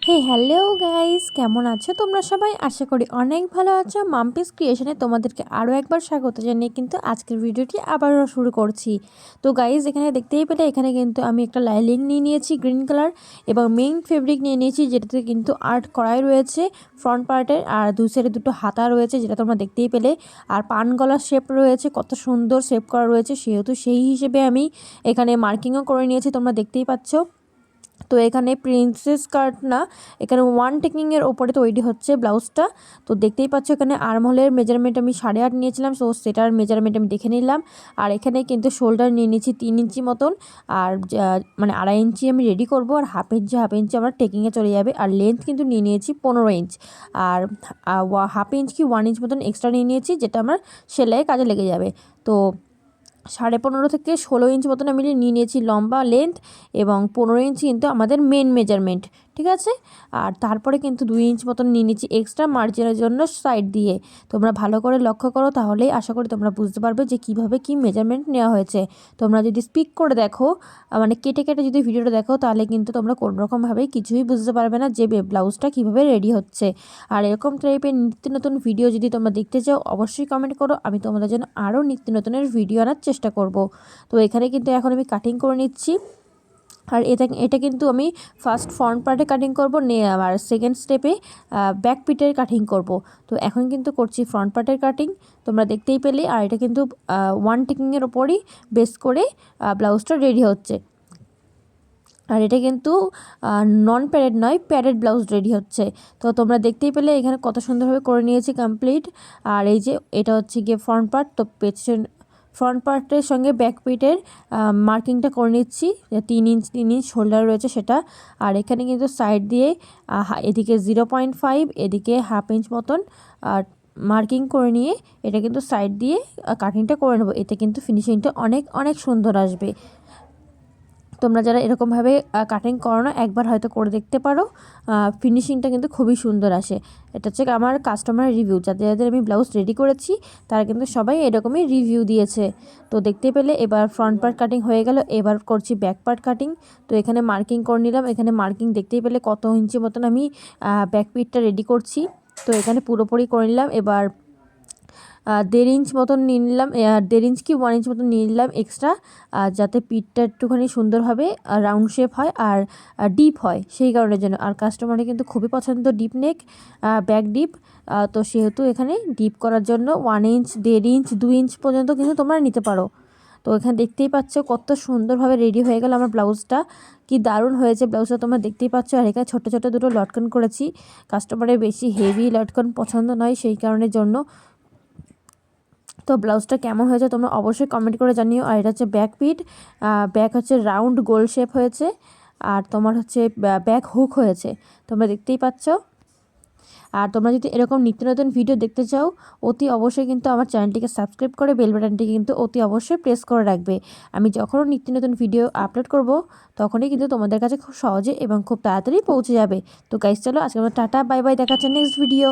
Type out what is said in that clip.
হে hello guys, কেমন আছো তোমরা সবাই? আশা করি অনেক ভালো আছো। মাম্পিস ক্রিয়েশনে তোমাদেরকে আরও একবার স্বাগত জানিয়ে কিন্তু আজকের ভিডিওটি আবারও শুরু করছি। তো গাইস, এখানে দেখতেই পেলে এখানে কিন্তু আমি একটা লাইলিং নিয়ে নিয়েছি গ্রিন কালার, এবং মেইন ফেব্রিক নিয়ে নিয়েছি যেটাতে কিন্তু আর্ট করাই রয়েছে ফ্রন্ট পার্টের, আর দুই সাইডে দুটো হাতা রয়েছে যেটা তোমরা দেখতেই পেলে, আর পান গলার শেপ রয়েছে, কত সুন্দর শেপ করা রয়েছে। সেহেতু সেই হিসেবে আমি এখানে মার্কিংও করে নিয়েছি, তোমরা দেখতেই পাচ্ছ। তো এখানে প্রিন্সেস কাট না, এখানে ওয়ান টেকিংয়ের ওপরে তৈরি হচ্ছে ব্লাউজটা। তো দেখতেই পাচ্ছ এখানে আর্মহোলের মেজারমেন্ট আমি 8.5 নিয়েছিলাম, সো সেটার মেজারমেন্ট আমি দেখে নিলাম। আর এখানে কিন্তু শোল্ডার নিয়ে নিয়েছি 3 ইঞ্চি মতন, আর মানে 2.5 ইঞ্চি আমি রেডি করব, আর হাফ ইঞ্চি আমার টেকিংয়ে চলে যাবে। আর লেন্থ কিন্তু নিয়ে নিয়েছি 15 ইঞ্চ, আর হাফ ইঞ্চ কি 1 ইঞ্চ মতন এক্সট্রা নিয়ে নিয়েছি, যেটা আমার সেলাই কাজে লেগে যাবে। তো 15.5 থেকে 16 ইঞ্চ মতন আমি নিয়ে নিয়েছি লম্বা লেন্থ, এবং 15 ইঞ্চি কিন্তু আমাদের মেন মেজারমেন্ট, ঠিক আছে। আর তারপরে কিন্তু 2 ইঞ্চ মতন নিয়ে নিচ্ছি এক্সট্রা মার্জিনের জন্য সাইড দিয়ে। তোমরা ভালো করে লক্ষ্য করো, তাহলেই আশা করি তোমরা বুঝতে পারবে যে কিভাবে কি মেজারমেন্ট নেওয়া হয়েছে। তোমরা যদি স্পিক করে দেখো, মানে কেটে কেটে যদি ভিডিওটা দেখো, তাহলে কিন্তু তোমরা কোনোরকমভাবে কিছুই বুঝতে পারবে না যে ব্লাউজটা কিভাবে রেডি হচ্ছে। আর এরকম টাইপের নিত্য নতুন ভিডিও যদি তোমরা দেখতে চাও, অবশ্যই কমেন্ট করো, আমি তোমাদের জন্য আরও নিত্য নতুনের ভিডিও আনার চেষ্টা করব। তো এখানে কিন্তু এখন আমি কাটিং করে নিচ্ছি। আর এটা কিন্তু আমি ফার্স্ট ফ্রন্ট পার্টে কাটিং করব, আর সেকেন্ড স্টেপে ব্যাক পিটের কাটিং করব। তো এখন কিন্তু করছি ফ্রন্ট পার্টের কাটিং, তোমরা দেখতেই পেলে। আর এটা কিন্তু ওয়ান টেকিংয়ের ওপরই বেস করে ব্লাউজটা রেডি হচ্ছে। আর এটা কিন্তু নন প্যাডেড নয়, প্যাডেড ব্লাউজ রেডি হচ্ছে। তো তোমরা দেখতেই পেলে এখানে কত সুন্দরভাবে করে নিয়েছি কমপ্লিট। আর এই যে এটা হচ্ছে গিয়ে ফ্রন্ট পার্ট, তো ফ্রন্ট পার্টের সঙ্গে ব্যাক পিটের মার্কিংটা করে নিচ্ছি, 3 ইঞ্চ শোল্ডার রয়েছে সেটা। আর এখানে কিন্তু সাইড দিয়ে এদিকে 0.5, এদিকে হাফ ইঞ্চ মতন আর মার্কিং করে নিয়ে এটা কিন্তু সাইড দিয়ে কাটিংটা করে নেবো। এতে কিন্তু ফিনিশিংটা অনেক অনেক সুন্দর আসবে। তোমরা যারা এরকমভাবে কাটিং করো না, একবার হয়তো করে দেখতে পারো, ফিনিশিংটা কিন্তু খুবই সুন্দর আসে। এটা হচ্ছে আমার কাস্টমারের রিভিউ, যাদের যাদের আমি ব্লাউজ রেডি করেছি তারা কিন্তু সবাই এরকমই রিভিউ দিয়েছে। তো দেখতে পেলে এবার ফ্রন্ট পার্ট কাটিং হয়ে গেল, এবার করছি ব্যাক পার্ট কাটিং। তো এখানে মার্কিং করে নিলাম, এখানে মার্কিং দেখতেই পেলে কত ইঞ্চি মতন আমি ব্যাক পিটটা রেডি করছি। তো এখানে পুরোপুরি করে নিলাম। এবার 1.5 ইঞ্চ মতন নিয়ে নিলাম, 1.5 ইঞ্চ কি 1 ইঞ্চ মতন নিয়ে নিলাম এক্সট্রা, যাতে পিঠটা একটুখানি সুন্দরভাবে রাউন্ড শেপ হয় আর ডিপ হয়, সেই কারণের জন্য। আর কাস্টমারের কিন্তু খুবই পছন্দ ডিপ নেক, ব্যাক ডিপ। তো সেহেতু এখানে ডিপ করার জন্য 1 ইঞ্চ, 1.5 ইঞ্চ, 2 ইঞ্চ পর্যন্ত কিন্তু তোমরা নিতে পারো। তো এখানে দেখতেই পাচ্ছ কত সুন্দরভাবে রেডি হয়ে গেল আমার ব্লাউজটা, কি দারুণ হয়েছে ব্লাউজটা, তোমরা দেখতেই পাচ্ছ। আর এখানে ছোটো ছোটো দুটো লটকন করেছি, কাস্টমারের বেশি হেভি লটকন পছন্দ নয়, সেই কারণের জন্য। তো ব্লাউজটা কেমন হয়েছে তোমরা অবশ্যই কমেন্ট করে জানিও। আর এটা হচ্ছে ব্যাক পিট, ব্যাক হচ্ছে রাউন্ড গোল শেপ হয়েছে, আর তোমার হচ্ছে ব্যাক হুক হয়েছে, তোমরা দেখতেই পাচ্ছ। আর তোমরা যদি এরকম নিত্য নতুন ভিডিও দেখতে চাও, অতি অবশ্যই কিন্তু আমার চ্যানেলটিকে সাবস্ক্রাইব করে বেল বাটনটিকে কিন্তু অতি অবশ্যই প্রেস করে রাখবে। আমি যখনও নিত্য নতুন ভিডিও আপলোড করব, তখনই কিন্তু তোমাদের কাছে খুব সহজে এবং খুব তাড়াতাড়ি পৌঁছে যাবে। তো গাইস, চলো আজকে আমরা টাটা বাই বাই, দেখা হচ্ছে নেক্সট ভিডিও।